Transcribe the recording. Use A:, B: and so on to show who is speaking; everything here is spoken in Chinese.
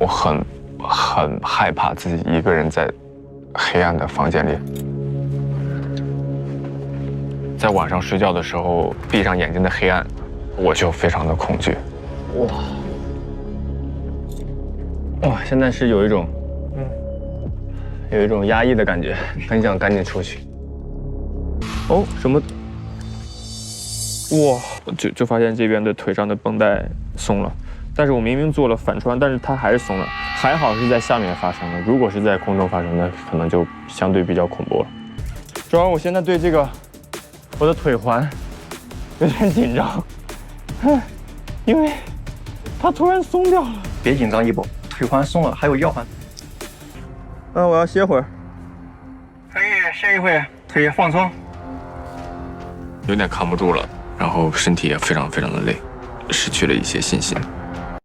A: 很害怕自己一个人在黑暗的房间里。在晚上睡觉的时候，闭上眼睛的黑暗，我就非常的恐惧。哇，现在是有一种压抑的感觉，很想赶紧出去。哦，什么？哇，就发现这边的腿上的绷带松了，但是我明明做了反穿，但是它还是松了。还好是在下面发生的，如果是在空中发生的，可能就相对比较恐怖了。主要我现在对这个我的腿环有点紧张，因为它突然松掉了。
B: 别紧张，一博，腿环松了，还有腰环。
A: 我要歇会儿。
B: 可以歇一会，腿放松。
A: 有点扛不住了，然后身体也非常非常的累，失去了一些信心。